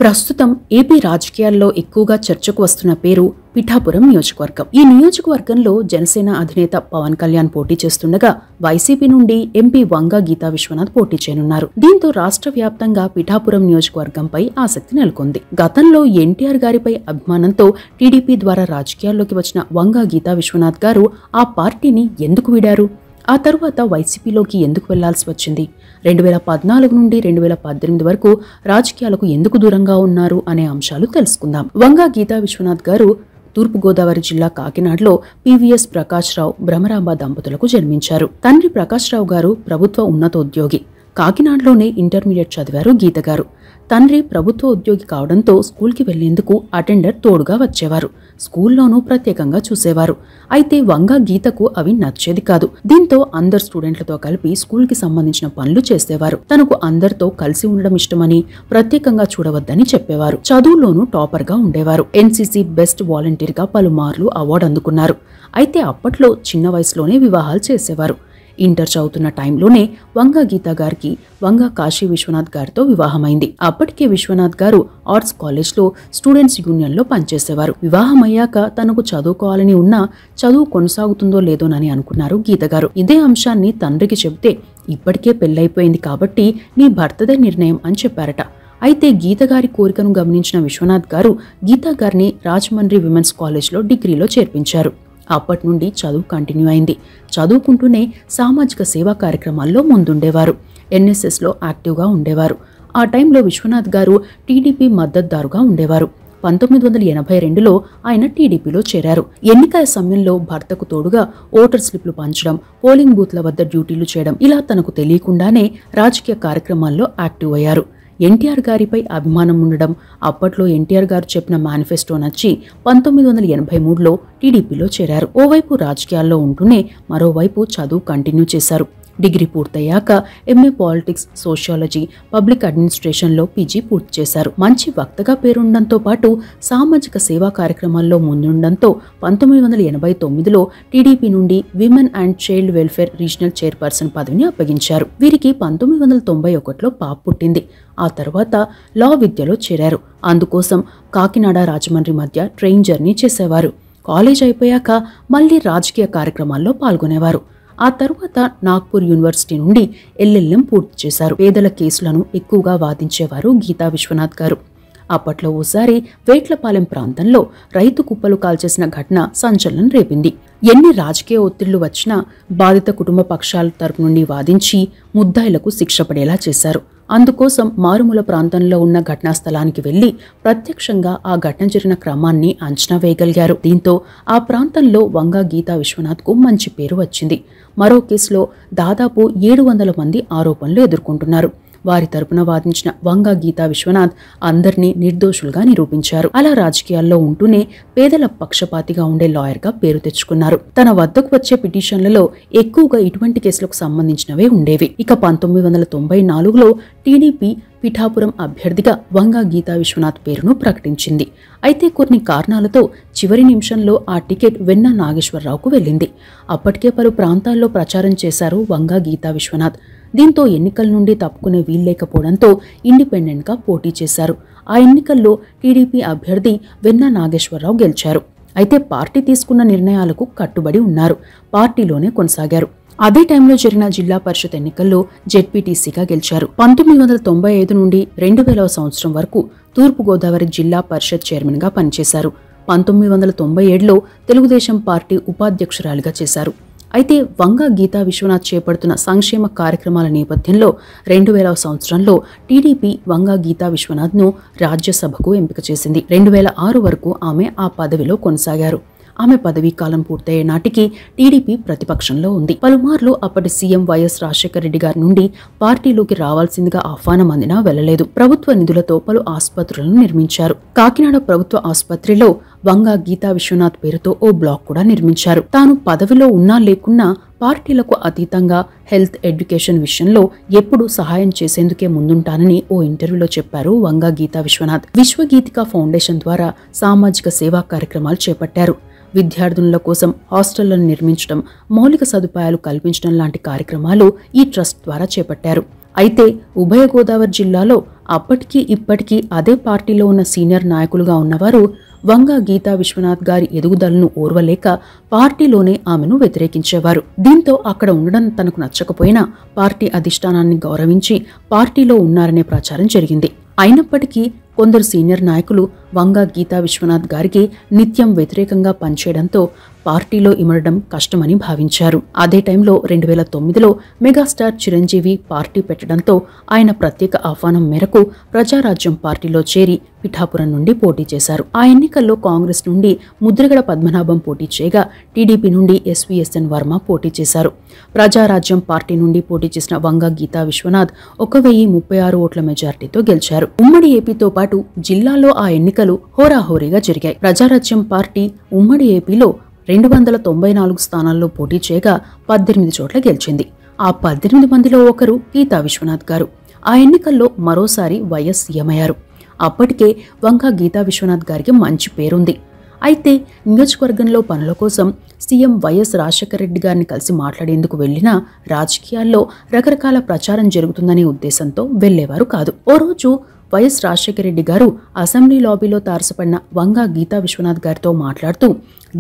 ప్రస్తుతం ఏపీ రాజకీయాల్లో ఎక్కువగా చర్చకు వస్తున్న పేరు పిఠాపురం నియోజకవర్గం. ఈ నియోజకవర్గంలో జనసేన అధినేత పవన్ కళ్యాణ్ పోటీ చేస్తుండగా వైసీపీ నుండి ఎంపీ వంగ గీతా విశ్వనాథ్ పోటీ చేయనున్నారు. దీంతో రాష్ట్ర వ్యాప్తంగా పిఠాపురం నియోజకవర్గంపై ఆసక్తి నెలకొంది. గతంలో ఎన్టీఆర్ గారిపై అభిమానంతో టీడీపీ ద్వారా రాజకీయాల్లోకి వచ్చిన వంగ గీతా విశ్వనాథ్ గారు ఆ పార్టీని ఎందుకు వీడారు? ఆ తరువాత వైసీపీలోకి ఎందుకు వెళ్లాల్సి వచ్చింది? 2014 నుండి 2018 వరకు రాజకీయాలకు ఎందుకు దూరంగా ఉన్నారు అనే అంశాలు తెలుసుకుందాం. వంగ గీతా విశ్వనాథ్ గారు తూర్పుగోదావరి జిల్లా కాకినాడలో పివిఎస్ ప్రకాష్ రావు భ్రమరాంబ దంపతులకు జన్మించారు. తండ్రి ప్రకాష్ రావు గారు ప్రభుత్వ ఉన్నతోద్యోగి. కాకినాడలోనే ఇంటర్మీడియట్ చదివారు గీత గారు. తండ్రి ప్రభుత్వ ఉద్యోగి కావడంతో స్కూల్కి వెళ్లేందుకు అటెండర్ తోడుగా వచ్చేవారు. స్కూల్లోనూ ప్రత్యేకంగా చూసేవారు. అయితే వంగ గీతకు అవి నచ్చేది కాదు. దీంతో అందరు స్టూడెంట్లతో కలిపి స్కూల్కి సంబంధించిన పనులు చేసేవారు. తనకు అందరితో కలిసి ఉండడం ఇష్టమని, ప్రత్యేకంగా చూడవద్దని చెప్పేవారు. చదువులోనూ టాపర్ గా ఉండేవారు. ఎన్సీసీ బెస్ట్ వాలంటీర్ గా పలుమార్లు అవార్డు అందుకున్నారు. అయితే అప్పట్లో చిన్న వయసులోనే వివాహాలు చేసేవారు. ఇంటర్ చదువుతున్న టైంలోనే వంగ గీతా గారికి వంగ కాశీ విశ్వనాథ్ గారితో వివాహమైంది. అప్పటికే విశ్వనాథ్ గారు ఆర్ట్స్ కాలేజ్లో స్టూడెంట్స్ యూనియన్లో పనిచేసేవారు. వివాహమయ్యాక తనకు చదువుకోవాలని ఉన్నా చదువు కొనసాగుతుందో లేదోనని అనుకున్నారు గీత గారు. ఇదే అంశాన్ని తండ్రికి చెబితే, ఇప్పటికే పెళ్లైపోయింది కాబట్టి నీ భర్తదే నిర్ణయం అని చెప్పారట. అయితే గీత గారి కోరికను గమనించిన విశ్వనాథ్ గారు గీతా గారిని రాజమండ్రి విమెన్స్ కాలేజ్లో డిగ్రీలో చేర్పించారు. అప్పటి నుండి చదువు కంటిన్యూ అయింది. చదువుకుంటూనే సామాజిక సేవా కార్యక్రమాల్లో ముందుండేవారు. ఎన్ఎస్ఎస్లో యాక్టివ్గా ఉండేవారు. ఆ టైంలో విశ్వనాథ్ గారు టీడీపీ మద్దతుదారుగా ఉండేవారు. 1982లో ఆయన టీడీపీలో చేరారు. ఎన్నికల సమయంలో భర్తకు తోడుగా ఓటర్ స్లిప్లు పంచడం, పోలింగ్ బూత్ల వద్ద డ్యూటీలు చేయడం, ఇలా తనకు తెలియకుండానే రాజకీయ కార్యక్రమాల్లో యాక్టివ్ అయ్యారు. ఎన్టీఆర్ గారిపై అభిమానం ఉండడం, అప్పట్లో ఎన్టీఆర్ గారు చెప్పిన మేనిఫెస్టో నచ్చి 1983లో టీడీపీలో చేరారు. ఓవైపు రాజకీయాల్లో ఉంటూనే మరోవైపు చదువు కంటిన్యూ చేశారు. డిగ్రీ పూర్తయ్యాక ఎంఏ పాలిటిక్స్, సోషియాలజీ, పబ్లిక్ అడ్మినిస్ట్రేషన్లో పీజీ పూర్తి చేశారు. మంచి వక్తగా పేరుండడంతో పాటు సామాజిక సేవా కార్యక్రమాల్లో ముందుండడంతో 1989లో టీడీపీ నుండి women and child welfare regional chairperson పదవిని అప్పగించారు. వీరికి 1991లో పాప పుట్టింది. ఆ తర్వాత లా విద్యలో చేరారు. అందుకోసం కాకినాడ రాజమండ్రి మధ్య ట్రైన్ జర్నీ చేసేవారు. కాలేజ్ అయిపోయాక మళ్లీ రాజకీయ కార్యక్రమాల్లో పాల్గొనేవారు. ఆ తరువాత నాగ్పూర్ యూనివర్సిటీ నుండి ఎల్ఎల్ఎం పూర్తి చేశారు. పేదల కేసులను ఎక్కువగా వాదించేవారు గీతా విశ్వనాథ్ గారు. అప్పట్లో ఓసారి వేట్లపాలెం ప్రాంతంలో రైతు కుప్పలు కాల్చేసిన ఘటన సంచలనం రేపింది. ఎన్ని రాజకీయ ఒత్తిళ్లు వచ్చినా బాధిత కుటుంబ పక్షాల తరపు నుండి వాదించి ముద్దాయిలకు శిక్ష పడేలా చేశారు. అందుకోసం మారుమూల ప్రాంతంలో ఉన్న ఘటనా స్థలానికి వెళ్లి ప్రత్యక్షంగా ఆ ఘటన జరిగిన క్రమాన్ని అంచనా వేయగలిగారు. దీంతో ఆ ప్రాంతంలో వంగ గీతా విశ్వనాథ్కు మంచి పేరు వచ్చింది. మరో కేసులో దాదాపు 700 మంది ఆరోపణలు ఎదుర్కొంటున్నారు. వారి తరపున వాదించిన వంగ గీతా విశ్వనాథ్ అందరినీ నిర్దోషులుగా నిరూపించారు. అలా రాజకీయాల్లో ఉంటూనే పేదల పక్షపాతిగా ఉండే లాయర్గా పేరు తెచ్చుకున్నారు. తన వద్దకు వచ్చే పిటిషన్లలో ఎక్కువగా ఇటువంటి కేసులకు సంబంధించినవే ఉండేవి. ఇక 1994లో టీడీపీ పిఠాపురం అభ్యర్థిగా వంగ గీతా విశ్వనాథ్ పేరును ప్రకటించింది. అయితే కొన్ని కారణాలతో చివరి నిమిషంలో ఆ టికెట్ వెన్న నాగేశ్వరరావుకు వెళ్లింది. అప్పటికే పలు ప్రాంతాల్లో ప్రచారం చేశారు వంగ గీతా విశ్వనాథ్. దీంతో ఎన్నికల నుండి తప్పుకునే వీల్లేకపోవడంతో ఇండిపెండెంట్ గా పోటీ చేశారు. ఆ ఎన్నికల్లో టీడీపీ అభ్యర్థి వెన్న నాగేశ్వరరావు గెలిచారు. అయితే పార్టీ తీసుకున్న నిర్ణయాలకు కట్టుబడి ఉన్నారు. పార్టీలోనే కొనసాగారు. అదే టైంలో జరిగిన జిల్లా పరిషత్ ఎన్నికల్లో జెడ్పీటీసీగా గెలిచారు. 1995 నుండి 2000వ సంవత్సరం వరకు తూర్పుగోదావరి జిల్లా పరిషత్ చైర్మన్ గా పనిచేశారు. 1997లో తెలుగుదేశం పార్టీ ఉపాధ్యక్షురాలిగా చేశారు. అయితే వంగ గీతా విశ్వనాథ్ చేపడుతున్న సంక్షేమ కార్యక్రమాల నేపథ్యంలో 2000వ సంవత్సరంలో టీడీపీ వంగ గీతా విశ్వనాథ్ను రాజ్యసభకు ఎంపిక చేసింది. 2006 వరకు ఆమె ఆ పదవిలో కొనసాగారు. ఆమె పదవీ కాలం పూర్తయ్యే నాటికి టీడీపీ ప్రతిపక్షంలో ఉంది. పలుమార్లు అప్పటి సీఎం వైఎస్ రాజశేఖర రెడ్డి గారి నుండి పార్టీలోకి రావాల్సిందిగా ఆహ్వానం అందినా వెళ్లలేదు. ప్రభుత్వ నిధులతో పలు ఆసుపత్రులను నిర్మించారు. కాకినాడ ప్రభుత్వ ఆసుపత్రిలో వంగ గీతా విశ్వనాథ్ పేరుతో ఓ బ్లాక్ కూడా నిర్మించారు. తాను పదవిలో ఉన్నా లేకున్నా పార్టీలకు అతీతంగా హెల్త్, ఎడ్యుకేషన్ విషయంలో ఎప్పుడూ సహాయం చేసేందుకే ముందుంటానని ఓ ఇంటర్వ్యూలో చెప్పారు వంగ గీతా విశ్వనాథ్. విశ్వగీతిక ఫౌండేషన్ ద్వారా సామాజిక సేవా కార్యక్రమాలు చేపట్టారు. విద్యార్థుల కోసం హాస్టళ్లను నిర్మించడం, మౌలిక సదుపాయాలు కల్పించడం లాంటి కార్యక్రమాలు ఈ ట్రస్ట్ ద్వారా చేపట్టారు. అయితే ఉభయ గోదావరి జిల్లాలో అప్పటికీ ఇప్పటికీ అదే పార్టీలో ఉన్న సీనియర్ నాయకులుగా ఉన్నవారు వంగ గీతా విశ్వనాథ్ గారి ఎదుగుదలను ఓర్వలేక పార్టీలోనే ఆమెను వ్యతిరేకించేవారు. దీంతో అక్కడ ఉండడం తనకు నచ్చకపోయినా పార్టీ అధిష్టానాన్ని గౌరవించి పార్టీలో ఉన్నారనే ప్రచారం జరిగింది. అయినప్పటికీ కొందరు సీనియర్ నాయకులు వంగ గీతా విశ్వనాథ్ గారికి నిత్యం వ్యతిరేకంగా పనిచేయడంతో పార్టీలో ఇమడడం కష్టమని భావించారు. అదే టైంలో 2009లో మెగాస్టార్ చిరంజీవి పార్టీ పెట్టడంతో ఆయన ప్రత్యేక ఆహ్వానం మేరకు ప్రజారాజ్యం పార్టీలో చేరి పిఠాపురం నుండి పోటీ చేశారు. ఆ ఎన్నికల్లో కాంగ్రెస్ నుండి ముద్రగడ పద్మనాభం పోటీ చేయగా టీడీపీ నుండి ఎస్వీఎస్ఎన్ వర్మ పోటీ చేశారు. ప్రజారాజ్యం పార్టీ నుండి పోటీ చేసిన వంగ గీతా విశ్వనాథ్ 1036 ఓట్ల మెజార్టీతో గెలిచారు. ఉమ్మడి ఏపీతో పాటు జిల్లాలో ఆ ఎన్నికలు హోరాహోరీగా జరిగాయి. ప్రజారాజ్యం పార్టీ ఉమ్మడి ఏపీలో 294 స్థానాల్లో పోటీ చేయగా 18 చోట్ల గెలిచింది. ఆ 18 మందిలో ఒకరు గీతా విశ్వనాథ్ గారు. ఆ ఎన్నికల్లో మరోసారి వైఎస్ సీఎం అయ్యారు. అప్పటికే వంగ గీతా విశ్వనాథ్ గారికి మంచి పేరుంది. అయితే నియోజకవర్గంలో పనుల కోసం సీఎం వైఎస్ రాజశేఖర రెడ్డి గారిని కలిసి మాట్లాడేందుకు వెళ్లినా రాజకీయాల్లో రకరకాల ప్రచారం జరుగుతుందనే ఉద్దేశంతో వెళ్లేవారు కాదు. ఓ రోజు వైఎస్ రాజశేఖర రెడ్డి గారు అసెంబ్లీ లాబీలో తారసపడిన వంగ గీతా విశ్వనాథ్ గారితో మాట్లాడుతూ,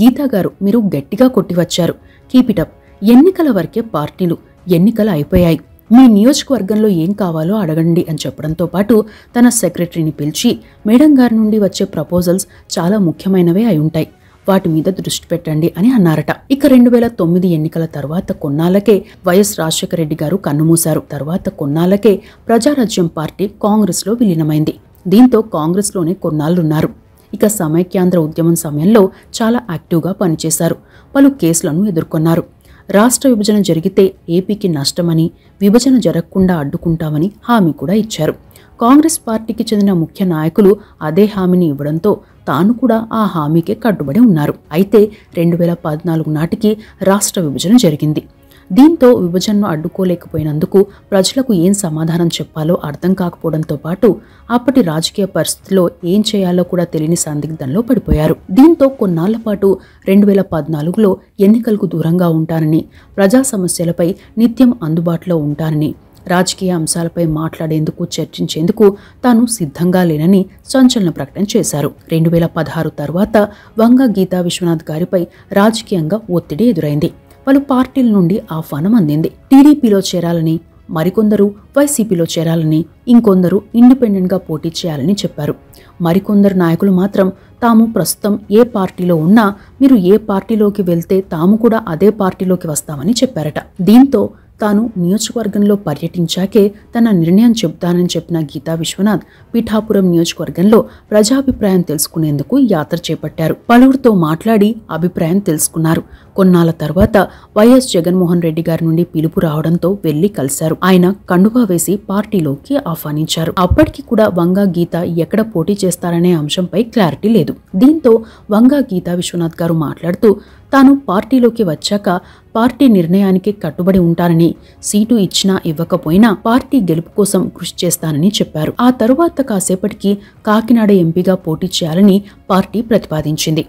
గీతా గారు, మీరు గట్టిగా కొట్టివచ్చారు, కీపిటప్, ఎన్నికల వరకే పార్టీలు, ఎన్నికలు అయిపోయాయి, మీ నియోజకవర్గంలో ఏం కావాలో అడగండి అని చెప్పడంతో పాటు తన సెక్రటరీని పిలిచి మేడం గారి నుండి వచ్చే ప్రపోజల్స్ చాలా ముఖ్యమైనవే అయి ఉంటాయి, వాటి మీద దృష్టి పెట్టండి అని అన్నారట. ఇక 2009 ఎన్నికల తర్వాత కొన్నాళ్లకే వైఎస్ రాజశేఖర రెడ్డి గారు కన్నుమూశారు. తర్వాత కొన్నాళ్లకే ప్రజారాజ్యం పార్టీ కాంగ్రెస్ లో విలీనమైంది. దీంతో కాంగ్రెస్ లోనే కొన్నాళ్లున్నారు. ఇక సమైక్యాంధ్ర ఉద్యమం సమయంలో చాలా యాక్టివ్గా పనిచేశారు. పలు కేసులను ఎదుర్కొన్నారు. రాష్ట్ర విభజన జరిగితే ఏపీకి నష్టమని, విభజన జరగకుండా అడ్డుకుంటామని హామీ కూడా ఇచ్చారు. కాంగ్రెస్ పార్టీకి చెందిన ముఖ్య నాయకులు అదే హామీని ఇవ్వడంతో తాను కూడా ఆ హామీకే కట్టుబడి ఉన్నారు. అయితే 2014 నాటికి రాష్ట్ర విభజన జరిగింది. దీంతో విభజనను అడ్డుకోలేకపోయినందుకు ప్రజలకు ఏం సమాధానం చెప్పాలో అర్థం కాకపోవడంతో పాటు అప్పటి రాజకీయ పరిస్థితుల్లో ఏం చేయాలో కూడా తెలియని సందిగ్ధంలో పడిపోయారు. దీంతో కొన్నాళ్ల పాటు 2014లో ఎన్నికలకు దూరంగా ఉంటానని, ప్రజా సమస్యలపై నిత్యం అందుబాటులో ఉంటానని, రాజకీయ అంశాలపై మాట్లాడేందుకు, చర్చించేందుకు తాను సిద్ధంగా లేనని సంచలన ప్రకటన చేశారు. 2016 తర్వాత వంగ గీతా విశ్వనాథ్ గారిపై రాజకీయంగా ఒత్తిడి ఎదురైంది. పలు పార్టీల నుండి ఆహ్వానం అందింది. టీడీపీలో చేరాలని, మరికొందరు వైసీపీలో చేరాలని, ఇంకొందరు ఇండిపెండెంట్గా పోటీ చేయాలని చెప్పారు. మరికొందరు నాయకులు మాత్రం తాము ప్రస్తుతం ఏ పార్టీలో ఉన్నా మీరు ఏ పార్టీలోకి వెళ్తే తాము కూడా అదే పార్టీలోకి వస్తామని చెప్పారట. దీంతో తాను నియోజకవర్గంలో పర్యటించాకే తన నిర్ణయం చెబుతానని చెప్పిన గీతా విశ్వనాథ్ పిఠాపురం నియోజకవర్గంలో ప్రజాభిప్రాయం తెలుసుకునేందుకు యాత్ర చేపట్టారు. పలువురితో మాట్లాడి అభిప్రాయం తెలుసుకున్నారు. కొన్నాళ్ల తర్వాత వైఎస్ జగన్మోహన్ రెడ్డి గారి నుండి పిలుపు రావడంతో వెళ్లి కలిశారు. ఆయన కండువా వేసి పార్టీలోకి ఆహ్వానించారు. అప్పటికి కూడా వంగ గీత ఎక్కడ పోటీ చేస్తారనే అంశంపై క్లారిటీ లేదు. దీంతో వంగ గీతా విశ్వనాథ్ గారు మాట్లాడుతూ తాను పార్టీలోకి వచ్చాక పార్టీ నిర్ణయానికి కట్టుబడి ఉంటానని, సీటు ఇచ్చినా ఇవ్వకపోయినా పార్టీ గెలుపు కోసం కృషి చేస్తానని చెప్పారు. ఆ తరువాత కాసేపటికి కాకినాడ ఎంపీగా పోటీ చేయాలని పార్టీ ప్రతిపాదించింది.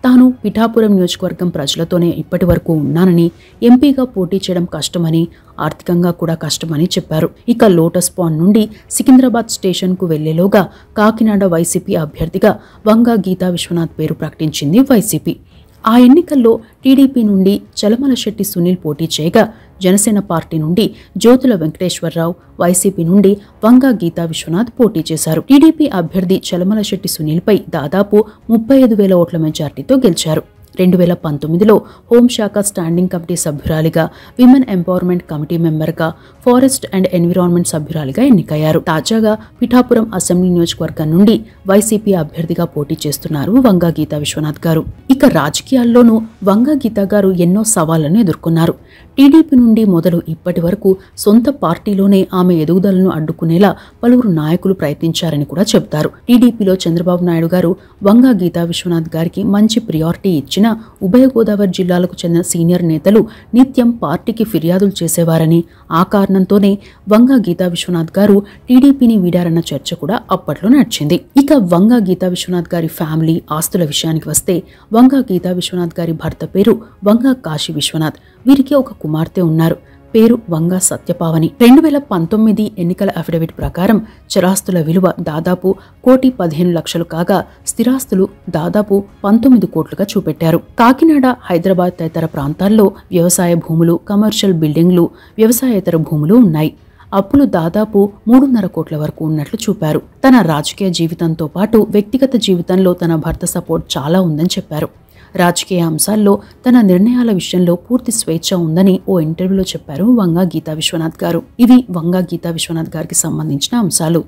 తాను పిఠాపురం నియోజకవర్గం ప్రజలతోనే ఇప్పటి వరకు ఉన్నానని, ఎంపీగా పోటీ చేయడం కష్టమని, ఆర్థికంగా కూడా కష్టమని చెప్పారు. ఇక లోటస్ పాండ్ నుండి సికింద్రాబాద్ స్టేషన్కు వెళ్లేలోగా కాకినాడ వైసీపీ అభ్యర్థిగా వంగ గీతా విశ్వనాథ్ పేరు ప్రకటించింది వైసీపీ. ఆ ఎన్నికల్లో టీడీపీ నుండి చలమలశెట్టి సునీల్ పోటీ చేయగా, జనసేన పార్టీ నుండి జ్యోతుల వెంకటేశ్వరరావు, వైసీపీ నుండి వంగ గీతా విశ్వనాథ్ పోటీ చేశారు. టీడీపీ అభ్యర్థి చలమలశెట్టి సునీల్పై దాదాపు 35,000 ఓట్ల మెజార్టీతో గెలిచారు. 2019లో హోంశాఖ స్టాండింగ్ కమిటీ సభ్యురాలిగా, విమెన్ ఎంపవర్మెంట్ కమిటీ మెంబర్గా, ఫారెస్ట్ అండ్ ఎన్విరాన్మెంట్ సభ్యురాలిగా ఎన్నికయ్యారు. తాజాగా పిఠాపురం అసెంబ్లీ నియోజకవర్గం నుండి వైసీపీ అభ్యర్థిగా పోటీ చేస్తున్నారు వంగ గీతా విశ్వనాథ్ గారు. ఇక రాజకీయాల్లోనూ వంగ గీతా గారు ఎన్నో సవాళ్లను ఎదుర్కొన్నారు. టీడీపీ నుండి మొదలు ఇప్పటి వరకు సొంత పార్టీలోనే ఆమె ఎదుగుదలను అడ్డుకునేలా పలువురు నాయకులు ప్రయత్నించారని కూడా చెబుతారు. టీడీపీలో చంద్రబాబు నాయుడు గారు వంగ గీతా విశ్వనాథ్ గారికి మంచి ప్రియారిటీ ఇచ్చిన ఉభయ గోదావరి జిల్లాలకు చెందిన సీనియర్ నేతలు నిత్యం పార్టీకి ఫిర్యాదులు చేసేవారని, ఆ కారణంతోనే వంగ గీతా విశ్వనాథ్ గారు టీడీపీని వీడారన్న చర్చ కూడా అప్పట్లో నడిచింది. ఇక వంగ గీతా విశ్వనాథ్ గారి ఫ్యామిలీ ఆస్తుల విషయానికి వస్తే, వంగ గీతా విశ్వనాథ్ గారి భర్త పేరు వంగ కాశీ విశ్వనాథ్. వీరికి ఒక కుమార్తె ఉన్నారు. పేరు వంగ సత్యపావని. 2019 ఎన్నికల అఫిడవిట్ ప్రకారం చరాస్తుల విలువ దాదాపు 1,15,00,000 కాగా స్థిరాస్తులు దాదాపు 19 కోట్లుగా చూపెట్టారు. కాకినాడ, హైదరాబాద్ తదితర ప్రాంతాల్లో వ్యవసాయ భూములు, కమర్షియల్ బిల్డింగ్లు, వ్యవసాయేతర భూములు ఉన్నాయి. అప్పులు దాదాపు 3.5 కోట్ల వరకు ఉన్నట్లు చూపారు. తన రాజకీయ జీవితంతో పాటు వ్యక్తిగత జీవితంలో తన భర్త సపోర్ట్ చాలా ఉందని చెప్పారు. రాజకీయ అంశాల్లో తన నిర్ణయాల విషయంలో పూర్తి స్వేచ్ఛ ఉందని ఓ ఇంటర్వ్యూలో చెప్పారు వంగ గీతా విశ్వనాథ్ గారు. ఇవి వంగ గీతా విశ్వనాథ్ గారికి సంబంధించిన అంశాలు.